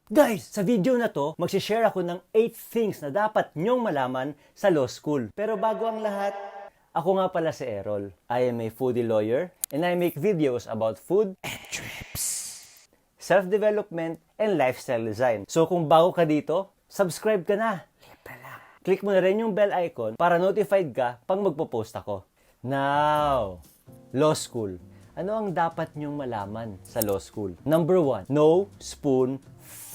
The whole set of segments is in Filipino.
Guys, sa video na to, magsishare ako ng 8 things na dapat nyong malaman sa law school. Pero bago ang lahat, ako nga pala si Errol. I am a foodie lawyer and I make videos about food and trips, self-development, and lifestyle design. So kung bago ka dito, subscribe ka na. Libre lang. Click mo na rin yung bell icon para notified ka pag magpo-post ako. Now, law school. Ano ang dapat nyong malaman sa law school? Number 1, no spoon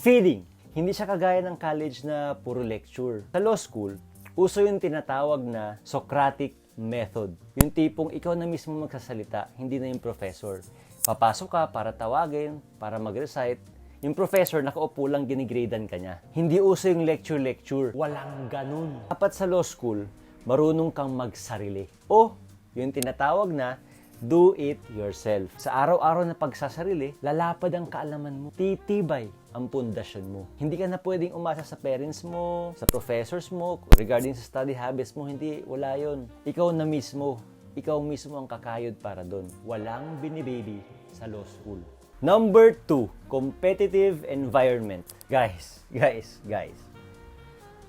feeding. Hindi siya kagaya ng college na puro lecture. Sa law school, uso yung tinatawag na Socratic method. Yung tipong ikaw na mismo magsasalita, hindi na yung professor. Papasok ka para tawagin, para mag-recite. Yung professor, nakaupo lang, ginigradean ka niya. Hindi uso yung lecture-lecture. Walang ganun. Dapat sa law school, marunong kang magsarili. O, yung tinatawag na do it yourself. Sa araw-araw na pagsasarili, lalapad ang kaalaman mo. Titibay ang pundasyon mo. Hindi ka na pwedeng umasa sa parents mo, sa professors mo, regarding sa study habits mo. Hindi, wala yon. Ikaw na mismo. Ikaw mismo ang kakayod para doon. Walang binibaby sa law school. Number 2, competitive environment. Guys.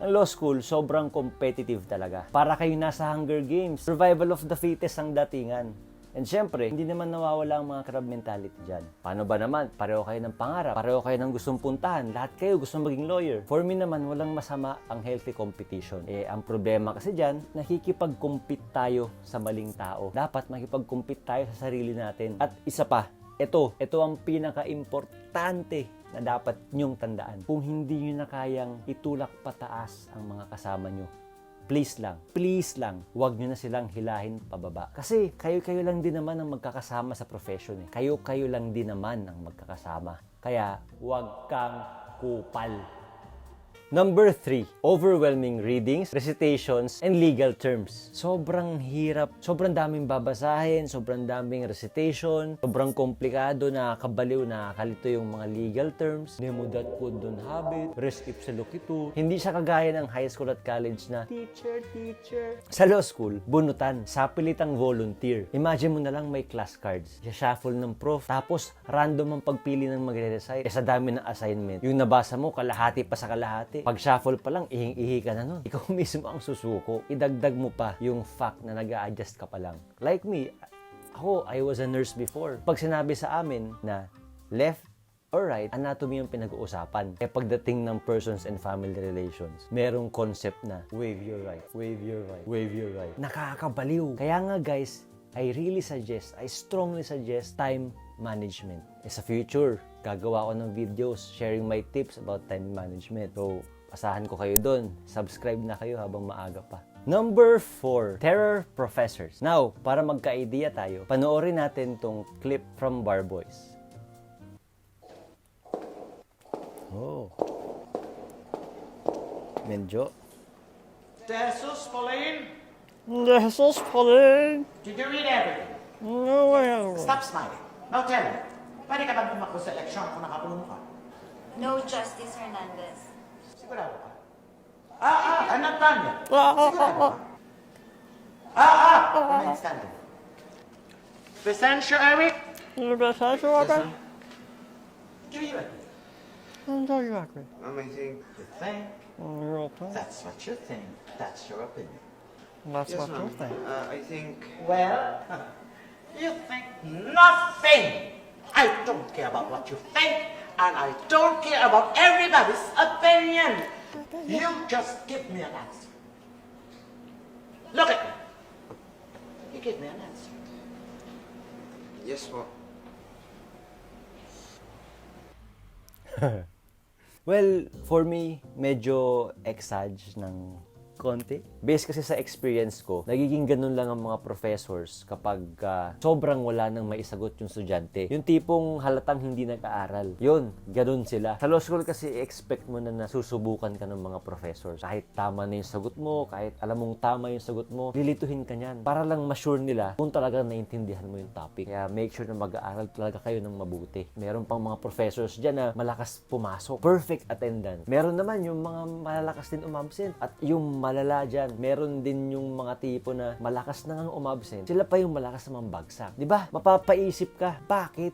Ang law school, sobrang competitive talaga. Para kayo nasa Hunger Games. Survival of the fittest ang datingan. And syempre, hindi naman nawawala ang mga crab mentality dyan. Paano ba naman? Pareho kayo ng pangarap. Pareho kayo ng gustong puntahan. Lahat kayo gustong maging lawyer. For me naman, walang masama ang healthy competition. Ang problema kasi dyan, nakikipag-compete tayo sa maling tao. Dapat makipag-compete tayo sa sarili natin. At isa pa, ito ang pinaka-importante na dapat nyong tandaan. Kung hindi nyo na kayang itulak pataas ang mga kasama nyo, please lang, huwag nyo na silang hilahin pababa. Kasi kayo-kayo lang din naman ang magkakasama sa profession. Kayo-kayo lang din naman ang magkakasama. Kaya, huwag kang kupal. Number 3, overwhelming readings, recitations, and legal terms. Sobrang hirap, sobrang daming babasahin, sobrang daming recitation, sobrang komplikado, nakakabaliw, nakakalito yung mga legal terms, nemo that could don't have it, res ipsa loquitur. Hindi siya kagaya ng high school at college na, teacher. Sa law school, bunutan, sapilitang volunteer. Imagine mo na lang may class cards, shuffle ng prof, tapos random ang pagpili ng magre-recite. Sa dami ng assignment, yung nabasa mo, kalahati pa sa kalahati. Pag shuffle pa lang, ihing-ihi ka na nun. Ikaw mismo ang susuko. Idagdag mo pa yung fact na nag-a-adjust ka pa lang. Like me, I was a nurse before. Pag sinabi sa amin na left or right, anatomy yung pinag-uusapan. Pagdating ng persons and family relations, merong concept na wave your right, wave your right, wave your right. Nakakabaliw. Kaya nga guys, I strongly suggest time management. Sa future, gagawa ko ng videos sharing my tips about time management. So, asahan ko kayo doon. Subscribe na kayo habang maaga pa. Number 4, terror professors. Now, para magka-idea tayo, panoorin natin tong clip from Bar Boys. Oh. Medyo. Jesus, Pauline? Jesus, Pauline. Did you read everything? No way. Stop smiling. Now tell me, pwede ka bang tumakbo sa eleksyon kung nakakulong ka? No, Justice Hernandez. Sigurado ka? I'm not done yet. Sigurado ka? Remain standing. Presensya, Eric? Do you agree? I think You think? That's what you think. That's your opinion. yes, ma'am. I think Well, you think nothing. I don't care about what you think, and I don't care about everybody's opinion. You just give me an answer. Look at me. You give me an answer. yes po. Well, for me, medyo exage ng konti. Based kasi sa experience ko, nagiging ganun lang ang mga professors kapag sobrang wala nang maisagot yung estudyante. Yung tipong halatang hindi nag-aaral. Yun, ganun sila. Sa law school kasi expect mo na nasusubukan ka ng mga professors. Kahit tama na yung sagot mo, kahit alam mong tama yung sagot mo, lilituhin ka niyan. Para lang ma-sure nila kung talagang naintindihan mo yung topic. Kaya make sure na mag-aaral talaga kayo ng mabuti. Meron pang mga professors dyan na malakas pumasok. Perfect attendance. Meron naman yung mga malalakas din umabsent. At yung malala dyan, meron din yung mga tipo na malakas na ngang umabsent. Sila pa yung malakas na mambagsak. Diba? Mapapaisip ka, bakit?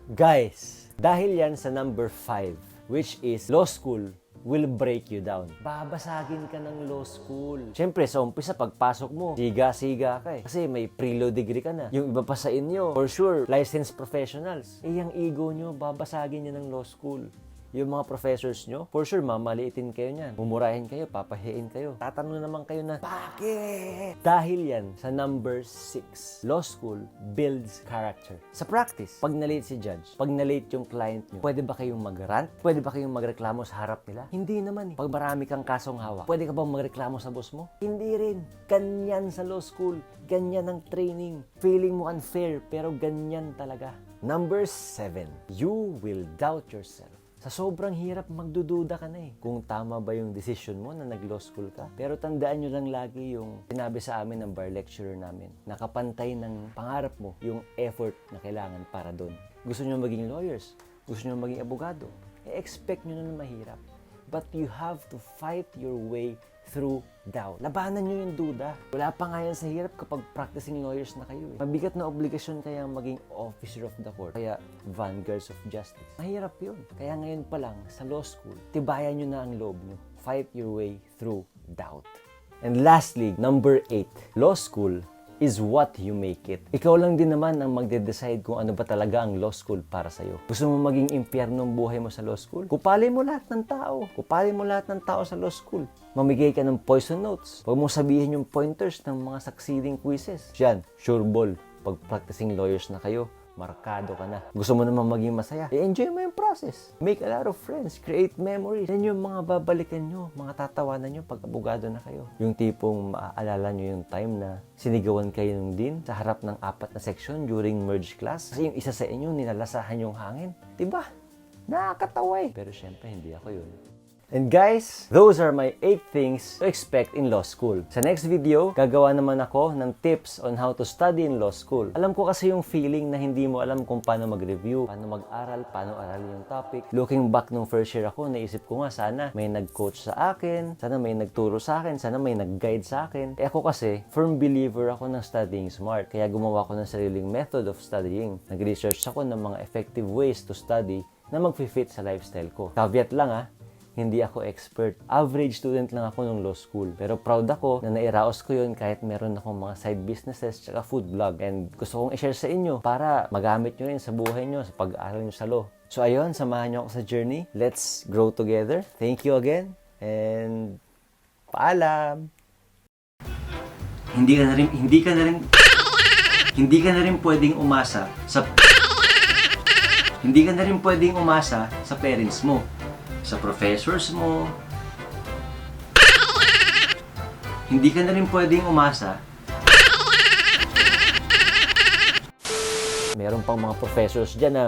Guys, dahil yan sa number 5, which is law school will break you down. Babasagin ka ng law school. Siyempre, sa umpisa, pagpasok mo, siga-siga ka eh. Kasi may pre-law degree ka na. Yung iba pa sa inyo, for sure, licensed professionals. Eh, yung ego nyo, babasagin nyo ng law school. Yung mga professors nyo, for sure, mamaliitin kayo niyan. Mumurahin kayo, papahiin kayo. Tatanong naman kayo na, bakit? Dahil yan sa number 6. Law school builds character. Sa practice, pag na-late si judge, pag na-late yung client nyo, pwede ba kayong mag-rant? Pwede ba kayong magreklamo sa harap nila? Hindi naman eh. Pag marami kang kasong hawak, pwede ka bang magreklamo sa boss mo? Hindi rin. Ganyan sa law school. Ganyan ang training. Feeling mo unfair, pero ganyan talaga. Number 7. You will doubt yourself. Sa sobrang hirap, magdududa ka na eh. Kung tama ba yung decision mo na nag-law school ka. Pero tandaan nyo lang lagi yung sinabi sa amin ng bar lecturer namin. Nakapantay ng pangarap mo yung effort na kailangan para doon. Gusto nyo maging lawyers? Gusto nyo maging abogado? E-expect nyo na mahirap. But you have to fight your way through doubt. Labanan nyo yung duda. Wala pa nga yan sa hirap kapag practicing lawyers na kayo eh. Mabigat na obligasyon kaya maging officer of the court. Kaya vanguards of justice. Mahirap yun. Kaya ngayon pa lang, sa law school, tibayan nyo na ang loob nyo. Fight your way through doubt. And lastly, number 8. Law school is what you make it. Ikaw lang din naman ang magde-decide kung ano ba talaga ang law school para sa'yo. Gusto mo maging impyerno ang buhay mo sa law school? Kupalin mo lahat ng tao. Kupalin mo lahat ng tao sa law school. Mamigay ka ng poison notes. Huwag mo sabihin yung pointers ng mga succeeding quizzes. Yan, sure ball. Pag practicing lawyers na kayo, markado ka na. Gusto mo naman maging masaya, enjoy mo yung process. Make a lot of friends, create memories. Yan yung mga babalikan nyo, mga tatawanan nyo pag abogado na kayo. Yung tipong maaalala nyo yung time na sinigawan kayo ng dean sa harap ng 4 na section during merge class. Kasi yung isa sa inyo, nilalasahan yung hangin. Diba? Nakakatawa eh. Pero syempre, hindi ako yun. And guys, those are my 8 things to expect in law school. Sa next video, gagawa naman ako ng tips on how to study in law school. Alam ko kasi yung feeling na hindi mo alam kung paano mag-review, paano mag-aral, paano aralin yung topic. Looking back nung first year ako, naisip ko nga sana may nag-coach sa akin, sana may nagturo sa akin, sana may nag-guide sa akin. Eh ako kasi, firm believer ako ng studying smart. Kaya gumawa ko ng sariling method of studying. Nag-research ako ng mga effective ways to study na mag-fit sa lifestyle ko. Caveat lang hindi ako expert. Average student lang ako nung law school. Pero proud ako na nairaos ko yun kahit meron akong mga side businesses tsaka food blog. And gusto kong i-share sa inyo para magamit nyo rin sa buhay nyo, sa pag-aaral nyo sa law. So ayun, samahan nyo ako sa journey. Let's grow together. Thank you again. And paalam! Hindi ka na rin pwedeng umasa sa parents mo, sa professors mo. Hindi ka na rin pwedeng umasa. Meron pang mga professors dyan na